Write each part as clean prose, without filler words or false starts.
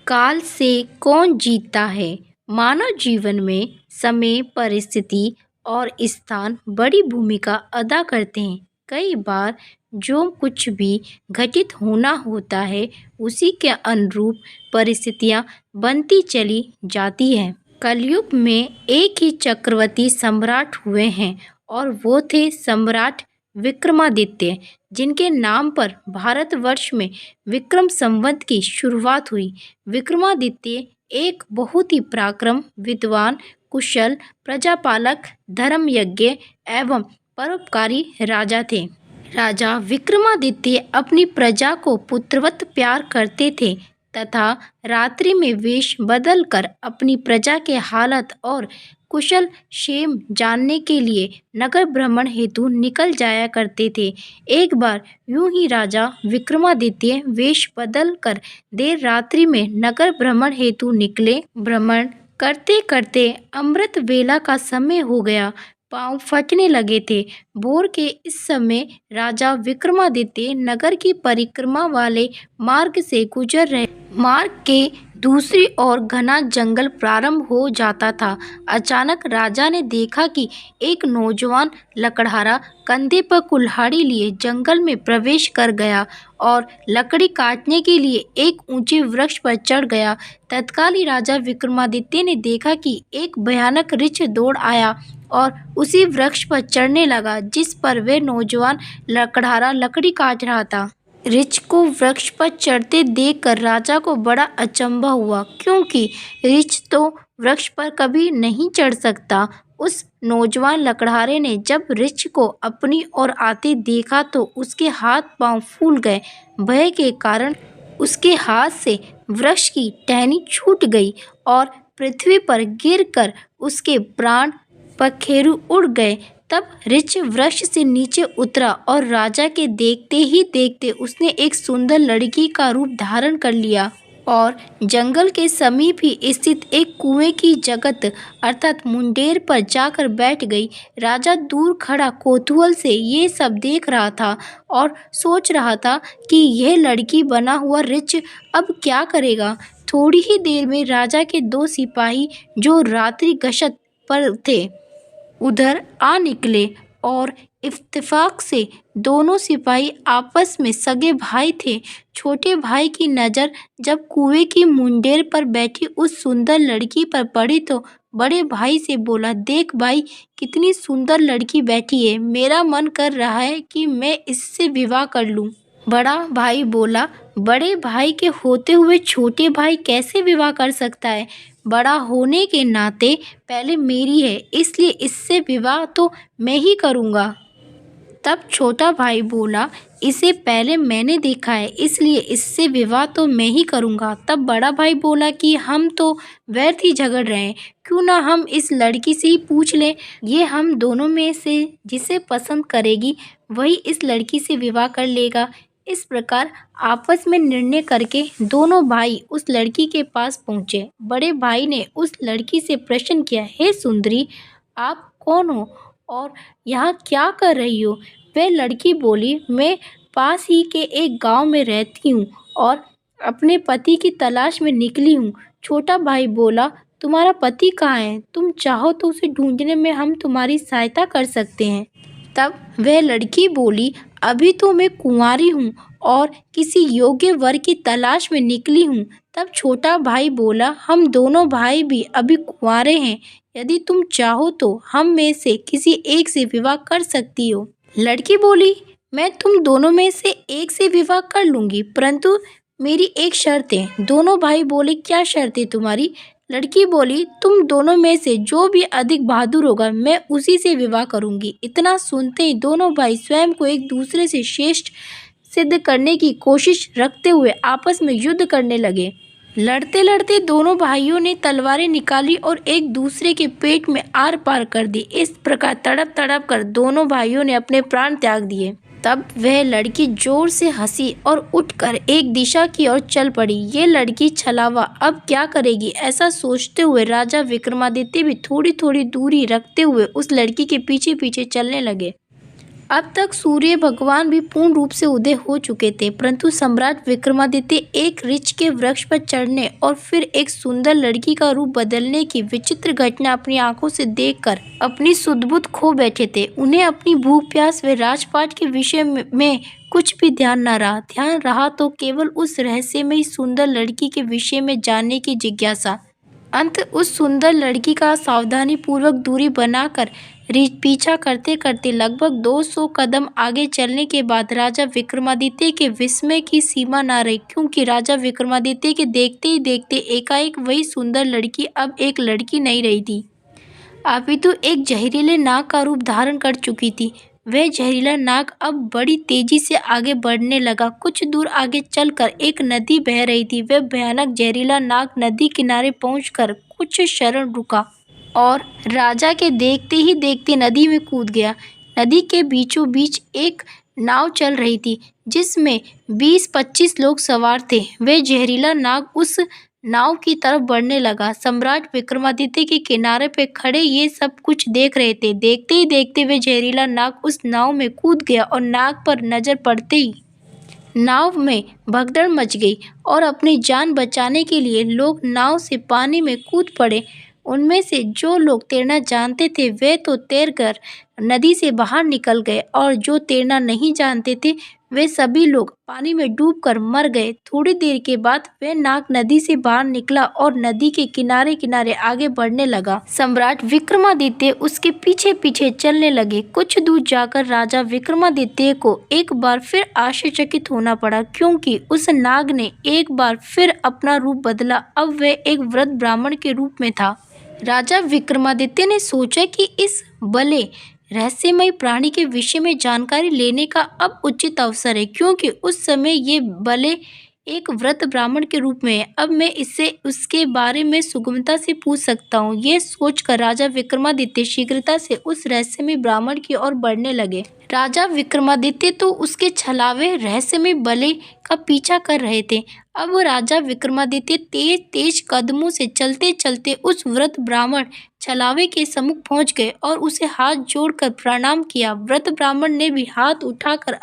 काल से कौन जीतता है? मानव जीवन में समय, परिस्थिति और स्थान बड़ी भूमिका अदा करते हैं। कई बार जो कुछ भी घटित होना होता है, उसी के अनुरूप परिस्थितियाँ बनती चली जाती हैं। कलयुग में एक ही चक्रवर्ती सम्राट हुए हैं और वो थे सम्राट विक्रमादित्य, जिनके नाम पर भारतवर्ष में विक्रम संवत की शुरुआत हुई। विक्रमादित्य एक बहुत ही पराक्रम, विद्वान, कुशल, प्रजापालक, धर्मयज्ञ एवं परोपकारी राजा थे। राजा विक्रमादित्य अपनी प्रजा को पुत्रवत प्यार करते थे तथा रात्रि में वेश बदलकर अपनी प्रजा के हालत और कुशल क्षेम जानने के लिए नगर भ्रमण हेतु निकल जाया करते थे। एक बार यूं ही राजा विक्रमादित्य वेश बदल कर देर रात्रि में नगर भ्रमण हेतु निकले। भ्रमण करते करते अमृत वेला का समय हो गया। पांव फटने लगे थे। भोर के इस समय राजा विक्रमादित्य नगर की परिक्रमा वाले मार्ग से गुजर रहे। मार्ग के दूसरी ओर घना जंगल प्रारंभ हो जाता था। अचानक राजा ने देखा कि एक नौजवान लकड़हारा कंधे पर कुल्हाड़ी लिए जंगल में प्रवेश कर गया और लकड़ी काटने के लिए एक ऊंचे वृक्ष पर चढ़ गया। तत्काल ही राजा विक्रमादित्य ने देखा कि एक भयानक ऋछ दौड़ आया और उसी वृक्ष पर चढ़ने लगा जिस पर वह नौजवान लकड़हारा लकड़ी काट रहा था। ऋछ को वृक्ष पर चढ़ते देखकर राजा को बड़ा अचंभा हुआ, क्योंकि ऋछ तो वृक्ष पर कभी नहीं चढ़ सकता। उस नौजवान लकड़हारे ने जब ऋछ को अपनी ओर आते देखा तो उसके हाथ पांव फूल गए। भय के कारण उसके हाथ से वृक्ष की टहनी छूट गई और पृथ्वी पर गिरकर उसके प्राण पखेरु उड़ गए। तब ऋछ वृक्ष से नीचे उतरा और राजा के देखते ही देखते उसने एक सुंदर लड़की का रूप धारण कर लिया और जंगल के समीप ही स्थित एक कुएं की जगत अर्थात मुंडेर पर जाकर बैठ गई। राजा दूर खड़ा कौतूहल से ये सब देख रहा था और सोच रहा था कि यह लड़की बना हुआ ऋछ अब क्या करेगा। थोड़ी ही देर में राजा के दो सिपाही जो रात्रि गश्त पर थे उधर आ निकले और इत्तेफाक से दोनों सिपाही आपस में सगे भाई थे। छोटे भाई की नज़र जब कुएं की मुंडेर पर बैठी उस सुंदर लड़की पर पड़ी तो बड़े भाई से बोला, देख भाई, कितनी सुंदर लड़की बैठी है। मेरा मन कर रहा है कि मैं इससे विवाह कर लूं। बड़ा भाई बोला, बड़े भाई के होते हुए छोटे भाई कैसे विवाह कर सकता है? बड़ा होने के नाते पहले मेरी है, इसलिए इससे विवाह तो मैं ही करूँगा। तब छोटा भाई बोला, इसे पहले मैंने देखा है, इसलिए इससे विवाह तो मैं ही करूँगा। तब बड़ा भाई बोला कि हम तो व्यर्थ ही झगड़ रहे हैं, क्यों ना हम इस लड़की से ही पूछ लें। ये हम दोनों में से जिसे पसंद करेगी वही इस लड़की से विवाह कर लेगा। इस प्रकार आपस में निर्णय करके दोनों भाई उस लड़की के पास पहुँचे। बड़े भाई ने उस लड़की से प्रश्न किया, हे सुंदरी, आप कौन हो और यहाँ क्या कर रही हो? वह लड़की बोली, मैं पास ही के एक गांव में रहती हूँ और अपने पति की तलाश में निकली हूँ। छोटा भाई बोला, तुम्हारा पति कहाँ है? तुम चाहो तो उसे ढूंढने में हम तुम्हारी सहायता कर सकते हैं। तब वह लड़की बोली, अभी तो मैं कुंवारी हूँ और किसी योग्य वर की तलाश में निकली हूँ। तब छोटा भाई बोला, हम दोनों भाई भी अभी कुंवारे हैं, यदि तुम चाहो तो हम में से किसी एक से विवाह कर सकती हो। लड़की बोली, मैं तुम दोनों में से एक से विवाह कर लूँगी, परंतु मेरी एक शर्त है। दोनों भाई बोले, क्या शर्त है तुम्हारी? लड़की बोली, तुम दोनों में से जो भी अधिक बहादुर होगा मैं उसी से विवाह करूँगी। इतना सुनते ही दोनों भाई स्वयं को एक दूसरे से श्रेष्ठ सिद्ध करने की कोशिश रखते हुए आपस में युद्ध करने लगे। लड़ते लड़ते दोनों भाइयों ने तलवारें निकाली और एक दूसरे के पेट में आर पार कर दी। इस प्रकार तड़प तड़प कर दोनों भाइयों ने अपने प्राण त्याग दिए। तब वह लड़की जोर से हंसी और उठकर एक दिशा की ओर चल पड़ी। ये लड़की छलावा, अब क्या करेगी? ऐसा सोचते हुए राजा विक्रमादित्य भी थोड़ी थोड़ी दूरी रखते हुए उस लड़की के पीछे पीछे चलने लगे। अब तक सूर्य भगवान भी पूर्ण रूप से उदय हो चुके थे, परंतु सम्राट विक्रमादित्य एक ऋक्ष के वृक्ष पर चढ़ने और फिर एक सुंदर लड़की का रूप बदलने की विचित्र घटना अपनी आंखों से देखकर अपनी सुध-बुध खो बैठे थे। उन्हें अपनी भूख प्यास व राजपाट के विषय में कुछ भी ध्यान न रहा। ध्यान रहा तो केवल उस रहस्यमयी सुंदर लड़की के विषय में जानने की जिज्ञासा। अंत उस सुंदर लड़की का सावधानी पूर्वक दूरी बनाकर पीछा करते करते लगभग 200 कदम आगे चलने के बाद राजा विक्रमादित्य के विस्मय की सीमा न रही, क्योंकि राजा विक्रमादित्य के देखते ही देखते एकाएक वही सुंदर लड़की अब एक लड़की नहीं रही थी, अपितु एक जहरीले नाग का रूप धारण कर चुकी थी। वह जहरीला नाग अब बड़ी तेजी से आगे बढ़ने लगा। कुछ दूर आगे चलकर एक नदी बह रही थी। वह भयानक जहरीला नाग नदी किनारे पहुंचकर कुछ क्षण रुका और राजा के देखते ही देखते नदी में कूद गया। नदी के बीचों बीच एक नाव चल रही थी, जिसमें 20-25 लोग सवार थे। वह जहरीला नाग उस नाव की तरफ बढ़ने लगा। सम्राट विक्रमादित्य के किनारे पे खड़े ये सब कुछ देख रहे थे। देखते ही देखते वह जहरीला नाग उस नाव में कूद गया और नाग पर नजर पड़ते ही नाव में भगदड़ मच गई और अपनी जान बचाने के लिए लोग नाव से पानी में कूद पड़े। उनमें से जो लोग तैरना जानते थे वे तो तैरकर नदी से बाहर निकल गए और जो तैरना नहीं जानते थे वे सभी लोग पानी में डूबकर मर गए। थोड़ी देर के बाद वह नाग नदी से बाहर निकला और नदी के किनारे किनारे आगे बढ़ने लगा। सम्राट विक्रमादित्य उसके पीछे पीछे चलने लगे। कुछ दूर जाकर राजा विक्रमादित्य को एक बार फिर आश्चर्यचकित होना पड़ा, क्योंकि उस नाग ने एक बार फिर अपना रूप बदला। अब वह एक वृद्ध ब्राह्मण के रूप में था। राजा विक्रमादित्य ने सोचा कि इस भले रहस्यमय प्राणी के विषय में जानकारी लेने का अब उचित अवसर है, क्योंकि उस समय ये भले एक वृद्ध ब्राह्मण के रूप में है। अब मैं इससे उसके बारे में सुगमता से पूछ सकता हूँ। ये सोचकर राजा विक्रमादित्य शीघ्रता से उस रहस्यमय ब्राह्मण की ओर बढ़ने लगे। राजा विक्रमादित्य तो उसके छलावे रहस्यमय भले का पीछा कर रहे थे। अब राजा विक्रमादित्य तेज तेज कदमों से चलते चलते उस वृद्ध ब्राह्मण छलावे के सम्मुख पहुंच गए और उसे हाथ जोड़कर प्रणाम किया। वृद्ध ब्राह्मण ने भी हाथ उठाकर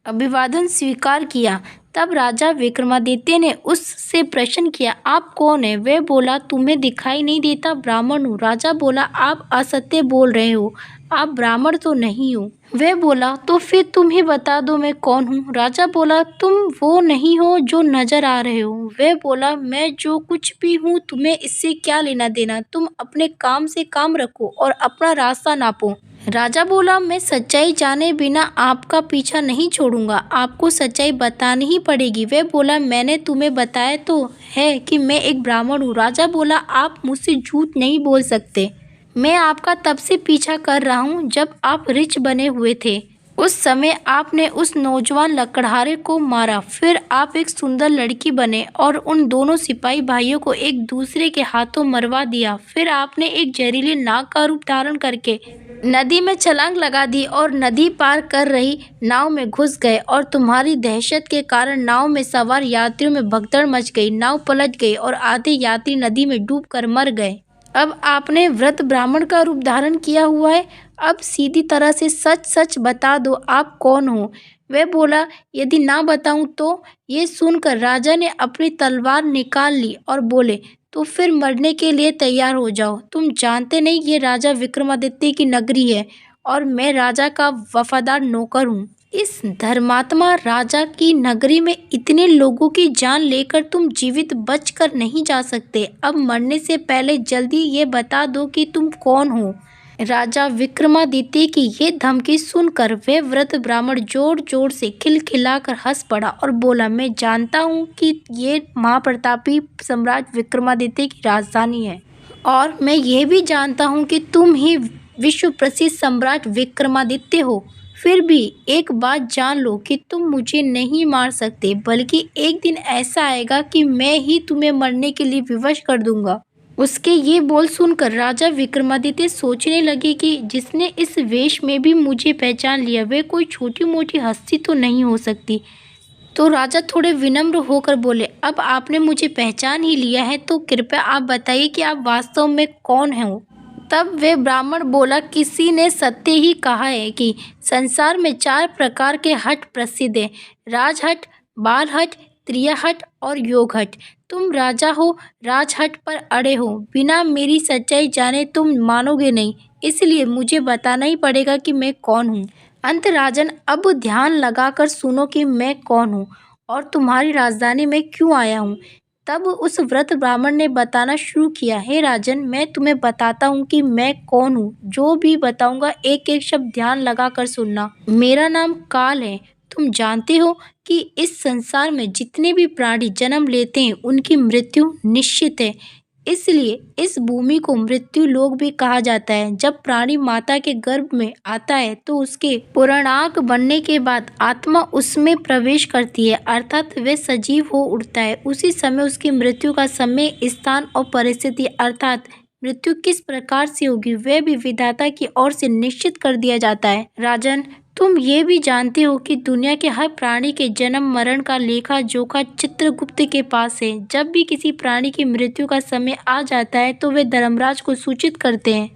अभिवादन स्वीकार किया। तब राजा विक्रमादित्य ने उससे प्रश्न किया, आप कौन है? वह बोला, तुम्हें दिखाई नहीं देता? ब्राह्मण हूँ। राजा बोला, आप असत्य बोल रहे हो, आप ब्राह्मण तो नहीं हो। वह बोला, तो फिर तुम ही बता दो मैं कौन हूँ। राजा बोला, तुम वो नहीं हो जो नजर आ रहे हो। वह बोला, मैं जो कुछ भी हूँ तुम्हें इससे क्या लेना देना, तुम अपने काम से काम रखो और अपना रास्ता नापो। राजा बोला, मैं सच्चाई जाने बिना आपका पीछा नहीं छोड़ूंगा, आपको सच्चाई बतानी ही पड़ेगी। वह बोला, मैंने तुम्हें बताया तो है कि मैं एक ब्राह्मण हूँ। राजा बोला, आप मुझसे झूठ नहीं बोल सकते। मैं आपका तब से पीछा कर रहा हूँ जब आप रिच बने हुए थे। उस समय आपने उस नौजवान लकड़हारे को मारा, फिर आप एक सुंदर लड़की बने और उन दोनों सिपाही भाइयों को एक दूसरे के हाथों मरवा दिया। फिर आपने एक जहरीले नाग का रूप धारण करके नदी में छलांग लगा दी और नदी पार कर रही नाव में घुस गए और तुम्हारी दहशत के कारण नाव में सवार यात्रियों में भगदड़ मच गई। नाव पलट गई और आधे यात्री नदी में डूबकर मर गए। अब आपने वृद्ध ब्राह्मण का रूप धारण किया हुआ है। अब सीधी तरह से सच सच बता दो, आप कौन हो? वह बोला, यदि ना बताऊं तो? ये सुनकर राजा ने अपनी तलवार निकाल ली और बोले, तो फिर मरने के लिए तैयार हो जाओ। तुम जानते नहीं ये राजा विक्रमादित्य की नगरी है और मैं राजा का वफादार नौकर हूँ। इस धर्मात्मा राजा की नगरी में इतने लोगों की जान लेकर तुम जीवित बचकर नहीं जा सकते। अब मरने से पहले जल्दी ये बता दो कि तुम कौन हो। राजा विक्रमादित्य की ये धमकी सुनकर वह वृद्ध ब्राह्मण जोर जोर से खिलखिलाकर हंस पड़ा और बोला, मैं जानता हूँ कि ये महाप्रतापी सम्राट विक्रमादित्य की राजधानी है और मैं ये भी जानता हूँ कि तुम ही विश्व प्रसिद्ध सम्राट विक्रमादित्य हो। फिर भी एक बात जान लो कि तुम मुझे नहीं मार सकते, बल्कि एक दिन ऐसा आएगा कि मैं ही तुम्हें मरने के लिए विवश कर दूंगा। उसके ये बोल सुनकर राजा विक्रमादित्य सोचने लगे कि जिसने इस वेश में भी मुझे पहचान लिया वह कोई छोटी मोटी हस्ती तो नहीं हो सकती। तो राजा थोड़े विनम्र होकर बोले, अब आपने मुझे पहचान ही लिया है तो कृपया आप बताइए कि आप वास्तव में कौन हो। तब वे ब्राह्मण बोला, किसी ने सत्य ही कहा है कि संसार में 4 प्रकार के हठ प्रसिद्ध हैं, राजहठ, बालहठ, त्रियाहठ और योगहठ। तुम राजा हो, राजहठ पर अड़े हो, बिना मेरी सच्चाई जाने तुम मानोगे नहीं, इसलिए मुझे बताना ही पड़ेगा कि मैं कौन हूँ। अंत राजन, अब ध्यान लगाकर सुनो कि मैं कौन हूँ और तुम्हारी राजधानी में क्यों आया हूँ। तब उस वृद्ध ब्राह्मण ने बताना शुरू किया, हे राजन, मैं तुम्हें बताता हूँ कि मैं कौन हूँ। जो भी बताऊंगा एक एक शब्द ध्यान लगाकर सुनना। मेरा नाम काल है। तुम जानते हो कि इस संसार में जितने भी प्राणी जन्म लेते हैं उनकी मृत्यु निश्चित है, इसलिए इस भूमि को मृत्यु लोक भी कहा जाता है। जब प्राणी माता के गर्भ में आता है तो उसके पूर्णांग बनने के बाद आत्मा उसमें प्रवेश करती है, अर्थात वह सजीव हो उठता है। उसी समय उसकी मृत्यु का समय, स्थान और परिस्थिति अर्थात मृत्यु किस प्रकार से होगी वह भी विधाता की ओर से निश्चित कर दिया जाता है। राजन, तुम ये भी जानते हो कि दुनिया के हर प्राणी के जन्म मरण का लेखा जोखा चित्रगुप्त के पास है। जब भी किसी प्राणी की मृत्यु का समय आ जाता है तो वे धर्मराज को सूचित करते हैं।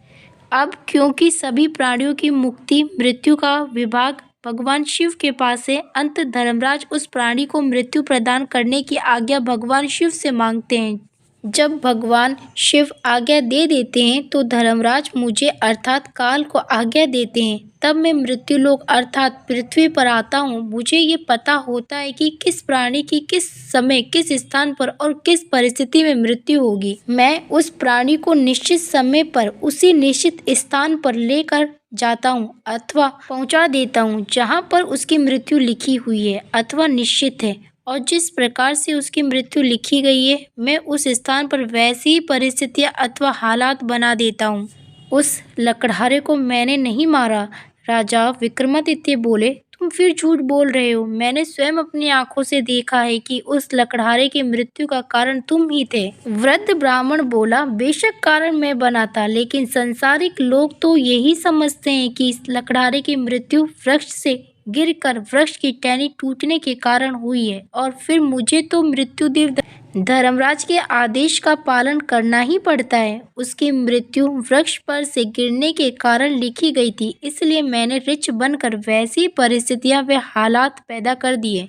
अब क्योंकि सभी प्राणियों की मुक्ति मृत्यु का विभाग भगवान शिव के पास है, अंत धर्मराज उस प्राणी को मृत्यु प्रदान करने की आज्ञा भगवान शिव से मांगते हैं। जब भगवान शिव आज्ञा दे देते हैं तो धर्मराज मुझे अर्थात काल को आज्ञा देते हैं। तब मैं मृत्युलोक अर्थात पृथ्वी पर आता हूँ। मुझे ये पता होता है कि किस प्राणी की किस समय, किस स्थान पर और किस परिस्थिति में मृत्यु होगी। मैं उस प्राणी को निश्चित समय पर उसी निश्चित स्थान पर लेकर जाता हूँ अथवा पहुँचा देता हूँ जहाँ पर उसकी मृत्यु लिखी हुई है अथवा निश्चित है, और जिस प्रकार से उसकी मृत्यु लिखी गई है मैं उस स्थान पर वैसी ही परिस्थितियाँ अथवा हालात बना देता हूँ। उस लकड़हारे को मैंने नहीं मारा। राजा विक्रमादित्य बोले, तुम फिर झूठ बोल रहे हो। मैंने स्वयं अपनी आंखों से देखा है कि उस लकड़हारे की मृत्यु का कारण तुम ही थे। वृद्ध ब्राह्मण बोला, बेशक कारण मैं बना था, लेकिन सांसारिक लोग तो यही समझते हैं कि इस लकड़हारे की मृत्यु वृक्ष से गिरकर वृक्ष की टहनी टूटने के कारण हुई है, और फिर मुझे तो मृत्युदेव धर्मराज के आदेश का पालन करना ही पड़ता है। उसकी मृत्यु वृक्ष पर से गिरने के कारण लिखी गई थी, इसलिए मैंने ऋच बनकर वैसी परिस्थितियां व हालात पैदा कर दिए।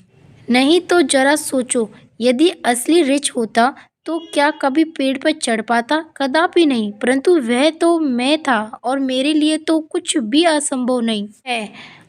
नहीं तो जरा सोचो, यदि असली ऋच होता तो क्या कभी पेड़ पर चढ़ पाता? कदापि नहीं, परंतु वह तो मैं था और मेरे लिए तो कुछ भी असंभव नहीं है।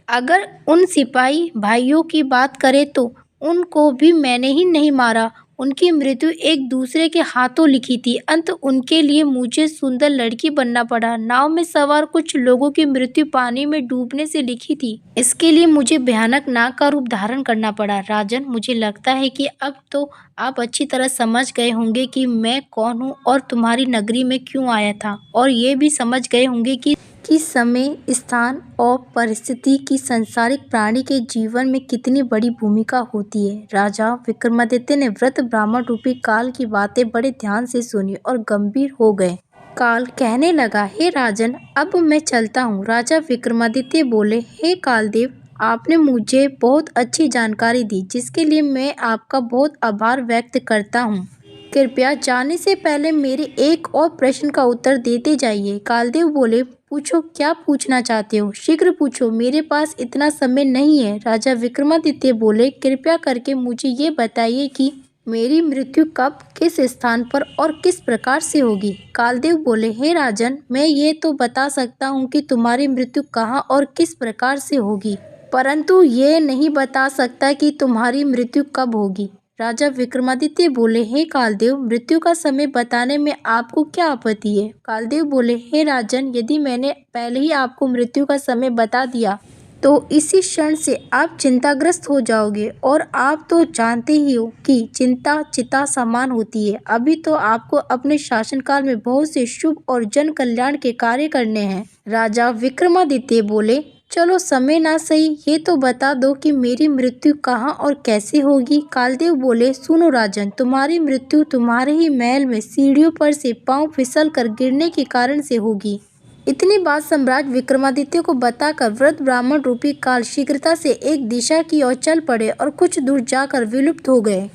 अगर उन सिपाही भाइयों की बात करें तो उनको भी मैंने ही नहीं मारा। उनकी मृत्यु एक दूसरे के हाथों लिखी थी। अंत उनके लिए मुझे सुंदर लड़की बनना पड़ा। नाव में सवार कुछ लोगों की मृत्यु पानी में डूबने से लिखी थी। इसके लिए मुझे भयानक नाग का रूप धारण करना पड़ा। राजन, मुझे लगता है कि अब तो आप अच्छी तरह समझ गए होंगे कि मैं कौन हूँ और तुम्हारी नगरी में क्यों आया था, और ये भी समझ गए होंगे कि समय, स्थान और परिस्थिति की संसारिक प्राणी के जीवन में कितनी बड़ी भूमिका होती है। राजा विक्रमादित्य ने वृद्ध ब्राह्मण रूपी काल की बातें बड़े ध्यान से सुनी और गंभीर हो गए। काल कहने लगा, हे राजन, अब मैं चलता हूँ। राजा विक्रमादित्य बोले, हे कालदेव, आपने मुझे बहुत अच्छी जानकारी दी, जिसके लिए मैं आपका बहुत आभार व्यक्त करता हूँ। कृपया जाने से पहले मेरे एक और प्रश्न का उत्तर देते जाइए। कालदेव बोले, पूछो, क्या पूछना चाहते हो? शीघ्र पूछो, मेरे पास इतना समय नहीं है। राजा विक्रमादित्य बोले, कृपया करके मुझे ये बताइए कि मेरी मृत्यु कब, किस स्थान पर और किस प्रकार से होगी? कालदेव बोले, हे राजन, मैं ये तो बता सकता हूँ कि तुम्हारी मृत्यु कहाँ और किस प्रकार से होगी, परंतु ये नहीं बता सकता कि तुम्हारी मृत्यु कब होगी। राजा विक्रमादित्य बोले, हे कालदेव, मृत्यु का समय बताने में आपको क्या आपत्ति है? कालदेव बोले, हे राजन, यदि मैंने पहले ही आपको मृत्यु का समय बता दिया तो इसी क्षण से आप चिंताग्रस्त हो जाओगे, और आप तो जानते ही हो कि चिंता चिता समान होती है। अभी तो आपको अपने शासनकाल में बहुत से शुभ और जन कल्याण के कार्य करने हैं। राजा विक्रमादित्य बोले, चलो समय ना सही, ये तो बता दो कि मेरी मृत्यु कहाँ और कैसे होगी। कालदेव बोले, सुनो राजन, तुम्हारी मृत्यु तुम्हारे ही महल में सीढ़ियों पर से पांव फिसल कर गिरने के कारण से होगी। इतनी बात सम्राट विक्रमादित्य को बताकर वृद्ध ब्राह्मण रूपी काल शीघ्रता से एक दिशा की ओर चल पड़े और कुछ दूर जाकर विलुप्त हो गए।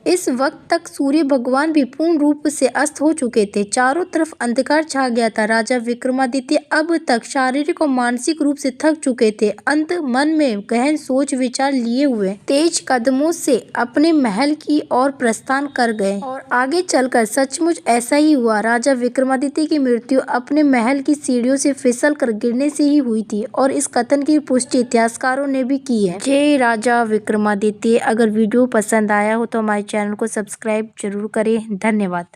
इस वक्त तक सूर्य भगवान भी पूर्ण रूप से अस्त हो चुके थे। चारों तरफ अंधकार छा गया था। राजा विक्रमादित्य अब तक शारीरिक और मानसिक रूप से थक चुके थे। अंत मन में गहन सोच विचार लिए हुए तेज कदमों से अपने महल की ओर प्रस्थान कर गए और आगे चलकर सचमुच ऐसा ही हुआ। राजा विक्रमादित्य की मृत्यु अपने महल की सीढ़ियों से फिसल कर गिरने से ही हुई थी और इस कथन की पुष्टि इतिहासकारों ने भी की है। जय राजा विक्रमादित्य। अगर वीडियो पसंद आया हो तो हमारे चैनल को सब्सक्राइब जरूर करें। धन्यवाद।